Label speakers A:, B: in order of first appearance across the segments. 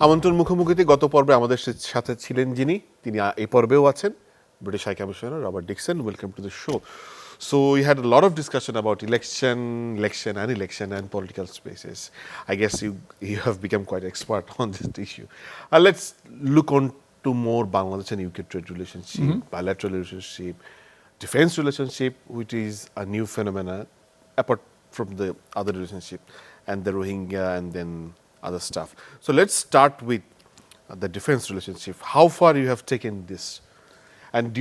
A: আমন্ত্রণ মুখোমুখিতে গত পর্বে আমাদের সাথে ছিলেন যিনি এই পর্বেও আছেন British High Commissioner Robert Dixon. Welcome to the show. So we had a lot of discussion about election and political spaces. I guess you have become quite expert on this issue. Let's look on to more Bangladesh and UK trade relationship, bilateral relationship, defense relationship, which is a new phenomena apart from the other relationship and the Rohingya and then other stuff. So let's start with the defense relationship. How far you have taken this? And do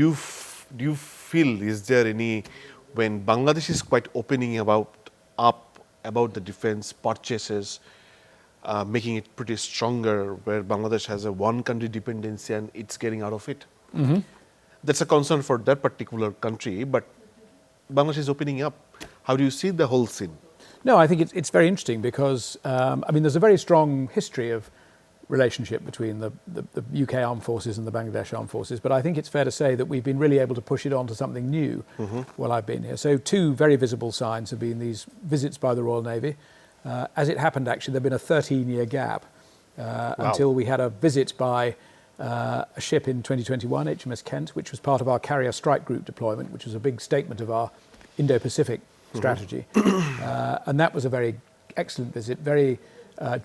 A: you feel, is there any, when Bangladesh is quite opening about the defense purchases, making it pretty stronger, where Bangladesh has a one country dependency and it's getting out of it? That's a concern for that particular country, but Bangladesh is opening up. How do you see the whole scene?
B: No, I think it's very interesting because, there's a very strong history of relationship between the UK armed forces and the Bangladesh armed forces, but I think it's fair to say that we've been really able to push it on to something new while I've been here. So two very visible signs have been these visits by the Royal Navy. As it happened, actually, there'd been a 13-year gap until we had a visit by a ship in 2021, HMS Kent, which was part of our carrier strike group deployment, which was a big statement of our Indo-Pacific strategy. And that was a very excellent visit, very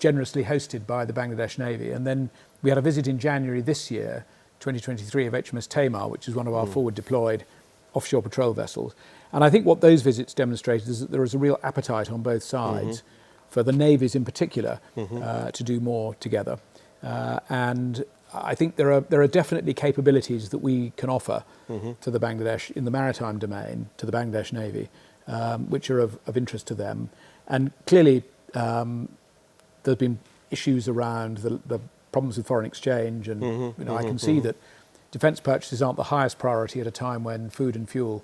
B: generously hosted by the Bangladesh Navy. And then we had a visit in January this year, 2023, of HMS Tamar, which is one of our forward deployed offshore patrol vessels. And I think what those visits demonstrated is that there is a real appetite on both sides for the navies in particular to do more together. And I think there are definitely capabilities that we can offer to the Bangladesh in the maritime domain, to the Bangladesh Navy, which are of interest to them. And clearly, there's been issues around the problems with foreign exchange, and I can see that defence purchases aren't the highest priority at a time when food and fuel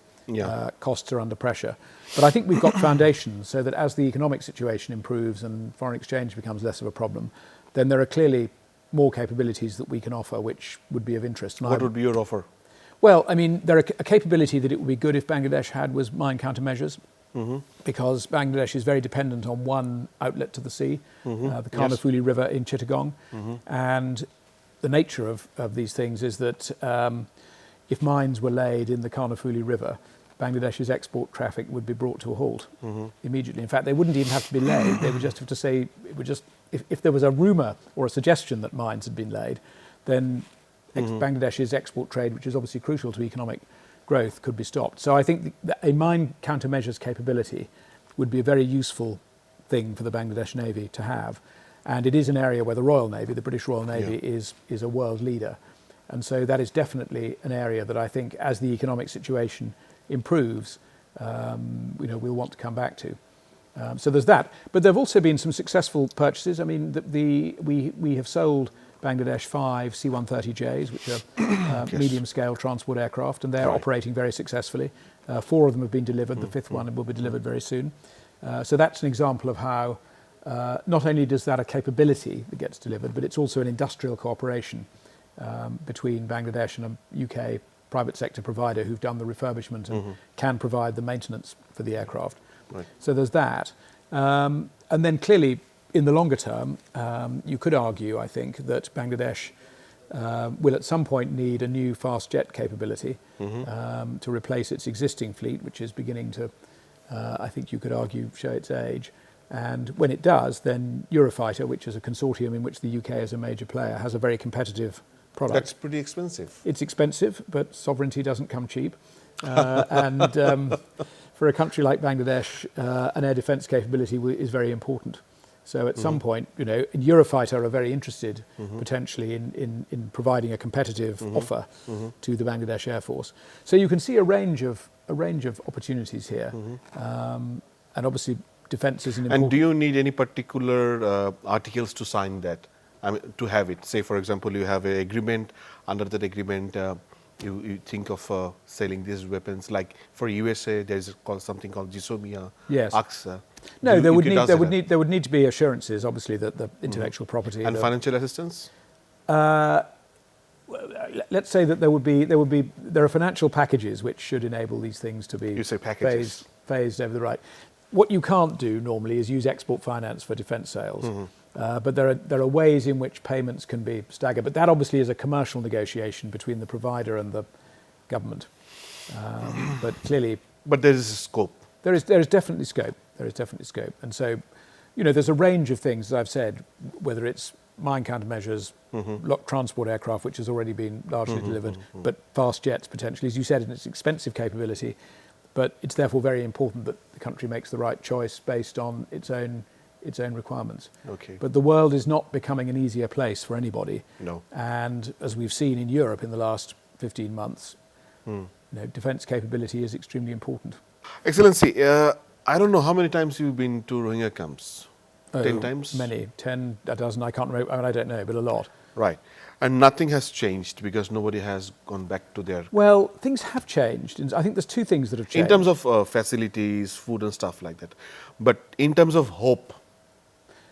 B: costs are under pressure. But I think we've got foundations so that as the economic situation improves and foreign exchange becomes less of a problem, then there are clearly more capabilities that we can offer which would be of interest. And
A: what would be your offer?
B: Well, there are a capability that it would be good if Bangladesh had was mine countermeasures. Because Bangladesh is very dependent on one outlet to the sea, the Karnafuli River in Chittagong. And the nature of these things is that if mines were laid in the Karnafuli River, Bangladesh's export traffic would be brought to a halt immediately. In fact, they wouldn't even have to be laid. They would just have to say, if there was a rumour or a suggestion that mines had been laid, then Bangladesh's export trade, which is obviously crucial to economic growth, could be stopped. So I think that a mine countermeasures capability would be a very useful thing for the Bangladesh Navy to have. And it is an area where the Royal Navy, the British Royal Navy, is a world leader. And so that is definitely an area that I think, as the economic situation improves, we'll want to come back to. So there's that. But there have also been some successful purchases. I mean, we have sold Bangladesh 5 C-130Js, which are medium-scale transport aircraft, and they're operating very successfully. 4 of them have been delivered. The 5th one will be delivered very soon. So that's an example of how not only does that a capability that gets delivered, but it's also an industrial cooperation between Bangladesh and a UK private sector provider who've done the refurbishment and can provide the maintenance for the aircraft. Right. So there's that. And then clearly, in the longer term, you could argue, I think, that Bangladesh will at some point need a new fast jet capability to replace its existing fleet, which is beginning to, I think you could argue, show its age. And when it does, then Eurofighter, which is a consortium in which the UK is a major player, has a very competitive product.
A: That's pretty expensive.
B: It's expensive, but sovereignty doesn't come cheap. For a country like Bangladesh, an air defence capability is very important. So at some point, Eurofighter are very interested potentially in providing a competitive offer to the Bangladesh Air Force. So you can see a range of opportunities here, and obviously defence is an important.
A: And do you need any particular articles to sign that? I mean, to have it. Say, for example, you have an agreement. Under that agreement, you think of selling these weapons. Like for USA, there's something called Jisomia, AXA.
B: No, there would need to be assurances, obviously, that the intellectual property
A: and financial assistance.
B: Let's say that there are financial packages which should enable these things to be phased over the right. What you can't do normally is use export finance for defence sales. But there are ways in which payments can be staggered. But that obviously is a commercial negotiation between the provider and the government. But clearly,
A: But there is a scope.
B: there is definitely scope. There is definitely scope. And so, there's a range of things, as I've said, whether it's mine countermeasures, transport aircraft, which has already been largely delivered, but fast jets potentially, as you said, it's expensive capability. But it's therefore very important that the country makes the right choice based on its own requirements.
A: Okay.
B: But the world is not becoming an easier place for anybody.
A: No.
B: And as we've seen in Europe in the last 15 months, defence capability is extremely important.
A: Excellency, I don't know how many times you've been to Rohingya camps. 10 times?
B: Many, 10, a dozen, I can't remember, I don't know, but a lot.
A: Right. And nothing has changed because nobody has gone back to their...
B: Well, things have changed. And I think there's two things that have changed.
A: In terms of facilities, food and stuff like that. But in terms of hope...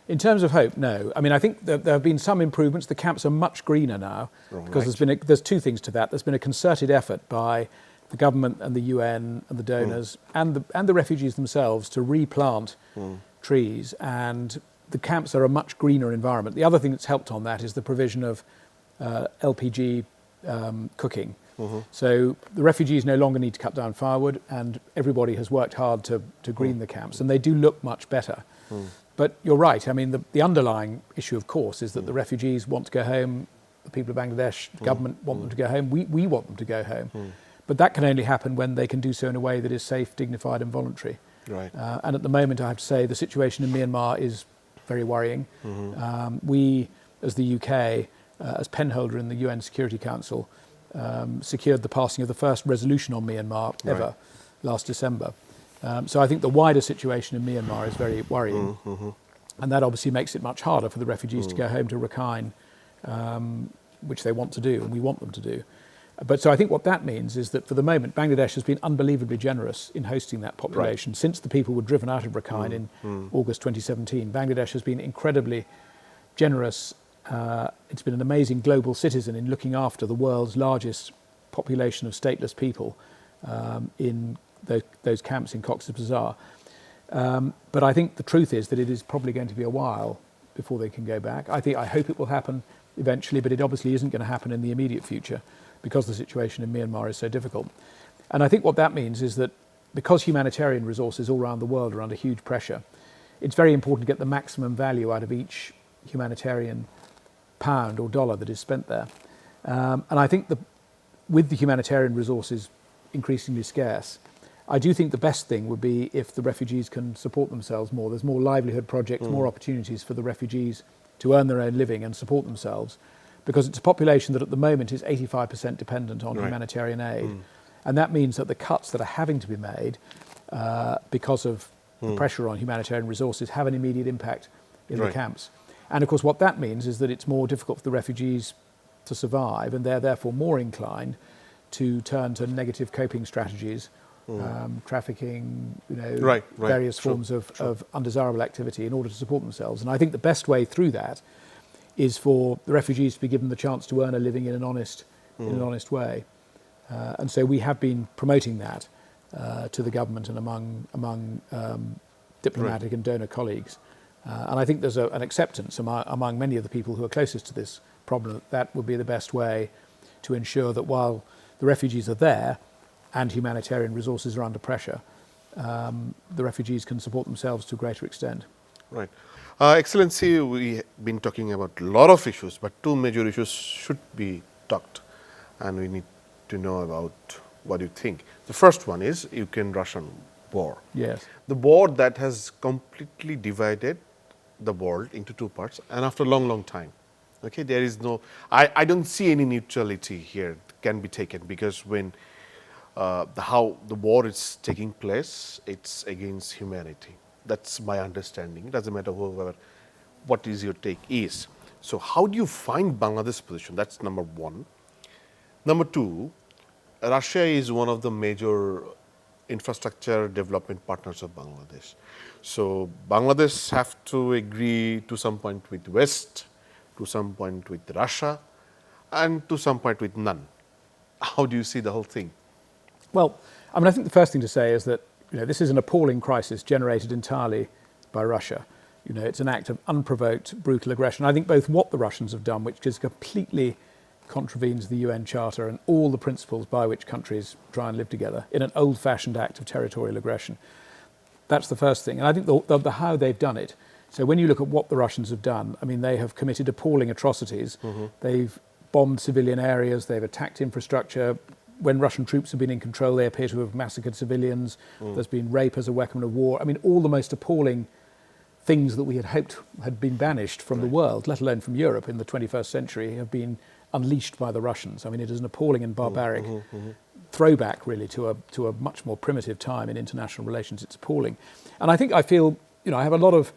B: In terms of hope, no. I mean, I think there have been some improvements. The camps are much greener now because there's two things to that. There's been a concerted effort by the government and the UN and the donors and the refugees themselves to replant trees, and the camps are a much greener environment. The other thing that's helped on that is the provision of LPG cooking. So the refugees no longer need to cut down firewood, and everybody has worked hard to green the camps, and they do look much better. But you're right. I mean, the underlying issue, of course, is that the refugees want to go home. The people of Bangladesh, the government want them to go home. We want them to go home. But that can only happen when they can do so in a way that is safe, dignified and voluntary.
A: Right.
B: And at the moment, I have to say, the situation in Myanmar is very worrying. We, as the UK, as penholder in the UN Security Council, secured the passing of the first resolution on Myanmar ever last December. So I think the wider situation in Myanmar is very worrying. And that obviously makes it much harder for the refugees to go home to Rakhine, which they want to do and we want them to do. But so I think what that means is that for the moment, Bangladesh has been unbelievably generous in hosting that population. Since the people were driven out of Rakhine in August 2017, Bangladesh has been incredibly generous. It's been an amazing global citizen in looking after the world's largest population of stateless people in those camps in Cox's Bazar. But I think the truth is that it is probably going to be a while before they can go back. I hope it will happen eventually, but it obviously isn't going to happen in the immediate future because the situation in Myanmar is so difficult. And I think what that means is that because humanitarian resources all around the world are under huge pressure, it's very important to get the maximum value out of each humanitarian pound or dollar that is spent there. And I think that with the humanitarian resources increasingly scarce, I do think the best thing would be if the refugees can support themselves more. There's more livelihood projects, more opportunities for the refugees to earn their own living and support themselves, because it's a population that at the moment is 85% dependent on humanitarian aid. And that means that the cuts that are having to be made because of the pressure on humanitarian resources have an immediate impact in the camps. And of course what that means is that it's more difficult for the refugees to survive, and they're therefore more inclined to turn to negative coping strategies, trafficking, various forms of undesirable activity in order to support themselves. And I think the best way through that is for the refugees to be given the chance to earn a living in an honest way. And so we have been promoting that to the government and among diplomatic and donor colleagues. And I think there's an acceptance among many of the people who are closest to this problem that would be the best way to ensure that while the refugees are there and humanitarian resources are under pressure, the refugees can support themselves to a greater extent.
A: Right. Excellency, we've been talking about a lot of issues, but two major issues should be talked, and we need to know about what you think. The first one is Ukraine-Russian war.
B: Yes.
A: The war that has completely divided the world into two parts, and after a long, long time. Okay, there is no, I don't see any neutrality here can be taken, because when how the war is taking place, it's against humanity. That's my understanding. It doesn't matter what is your take is. So how do you find Bangladesh's position? That's number one. Number two, Russia is one of the major infrastructure development partners of Bangladesh. So Bangladesh have to agree to some point with West, to some point with Russia, and to some point with none. How do you see the whole thing?
B: Well, I mean, I think the first thing to say is that this is an appalling crisis generated entirely by Russia. You know, it's an act of unprovoked, brutal aggression. I think both what the Russians have done, which is completely contravenes the UN Charter and all the principles by which countries try and live together in an old-fashioned act of territorial aggression. That's the first thing. And I think the how they've done it. So when you look at what the Russians have done, I mean, they have committed appalling atrocities. They've bombed civilian areas. They've attacked infrastructure. When Russian troops have been in control, they appear to have massacred civilians. There's been rape as a weapon of war. I mean, all the most appalling things that we had hoped had been banished from the world, let alone from Europe in the 21st century, have been unleashed by the Russians. I mean, it is an appalling and barbaric throwback, really, to a much more primitive time in international relations. It's appalling. And I feel, you know, I have a lot of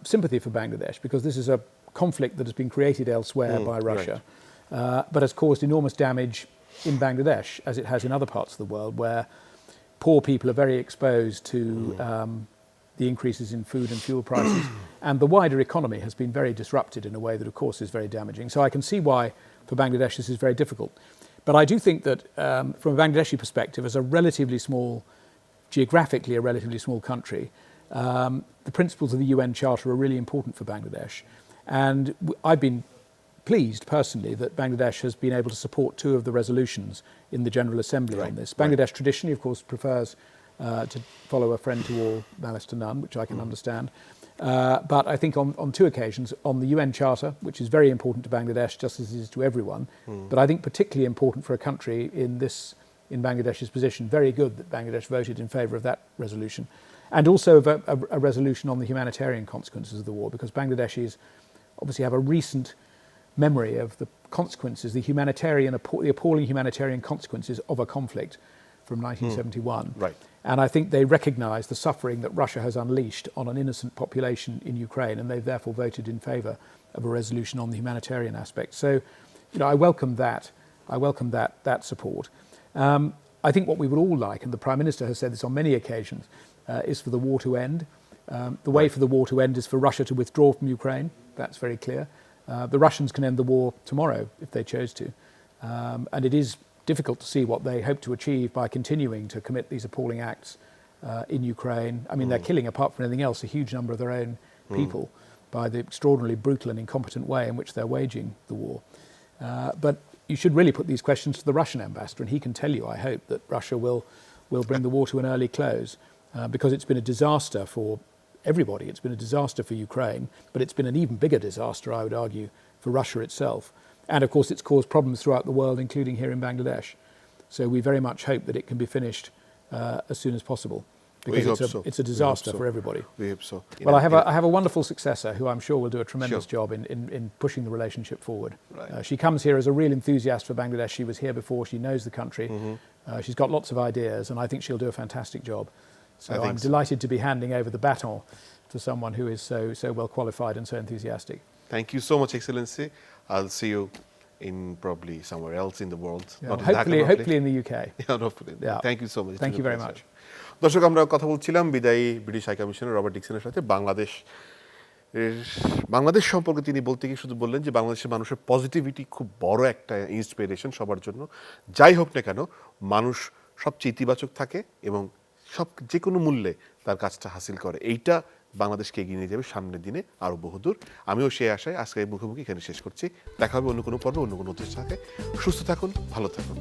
B: sympathy for Bangladesh, because this is a conflict that has been created elsewhere by Russia, but has caused enormous damage in Bangladesh, as it has in other parts of the world, where poor people are very exposed to the increases in food and fuel prices, and the wider economy has been very disrupted in a way that, of course, is very damaging. So I can see why, for Bangladesh, this is very difficult. But I do think that, from a Bangladeshi perspective, as a relatively small, geographically a relatively small country, the principles of the UN Charter are really important for Bangladesh. And I've been pleased personally that Bangladesh has been able to support 2 of the resolutions in the General Assembly on this. Bangladesh traditionally, of course, prefers to follow a friend to all, malice to none, which I can understand. But I think on 2 occasions, on the UN Charter, which is very important to Bangladesh, just as it is to everyone, but I think particularly important for a country in Bangladesh's position, very good that Bangladesh voted in favour of that resolution. And also a resolution on the humanitarian consequences of the war, because Bangladeshis obviously have a recent memory of the consequences, the appalling humanitarian consequences of a conflict from 1971.
A: Right.
B: And I think they recognise the suffering that Russia has unleashed on an innocent population in Ukraine, and they've therefore voted in favour of a resolution on the humanitarian aspect. So, you know, I welcome that. I welcome that support. I think what we would all like, and the Prime Minister has said this on many occasions, is for the war to end. The way for the war to end is for Russia to withdraw from Ukraine. That's very clear. The Russians can end the war tomorrow if they chose to. And it is difficult to see what they hope to achieve by continuing to commit these appalling acts in Ukraine. I mean, they're killing, apart from anything else, a huge number of their own people by the extraordinarily brutal and incompetent way in which they're waging the war. But you should really put these questions to the Russian ambassador, and he can tell you, I hope, that Russia will bring the war to an early close, because it's been a disaster for everybody. It's been a disaster for Ukraine, but it's been an even bigger disaster, I would argue, for Russia itself. And of course, it's caused problems throughout the world, including here in Bangladesh. So we very much hope that it can be finished as soon as possible, because it's a disaster for everybody.
A: We hope so.
B: Well, I have a wonderful successor who I'm sure will do a tremendous job in pushing the relationship forward.
A: Right.
B: She comes here as a real enthusiast for Bangladesh. She was here before. She knows the country. She's got lots of ideas, and I think she'll do a fantastic job. So I'm delighted to be handing over the baton to someone who is so well qualified and so enthusiastic.
A: Thank you so much, Excellency. I'll see you in probably somewhere else in the world.
B: Yeah,
A: not
B: hopefully in the UK.
A: Yeah, hopefully. Yeah. Thank you so much.
B: Thank you very much.
A: দর্শক, আমরা কথা বলছিলাম বিদায়ী British high commissioner Robert ডিকসনের সাথে বাংলাদেশ সম্পর্কে। তিনি বলতে গিয়ে শুধু বললেন যে বাংলাদেশের মানুষের পজিটিভিটি খুব বড় একটা ইন্সপিরেশন সবার জন্য। যাই হোক না কেন, মানুষ সবচেয়ে ইতিবাচক থাকে এবং যে কোনো মূল্যে তার কাজটা হাসিল করে। এইটা বাংলাদেশকে এগিয়ে নিয়ে যাবে সামনের দিনে আরও বহুদূর। আমিও সেই আশায় আজকে মুখোমুখি এখানে শেষ করছি। দেখা হবে অন্য কোনো পর্বে, অন্য কোনো অতিথির সাথে। সুস্থ থাকুন, ভালো থাকুন।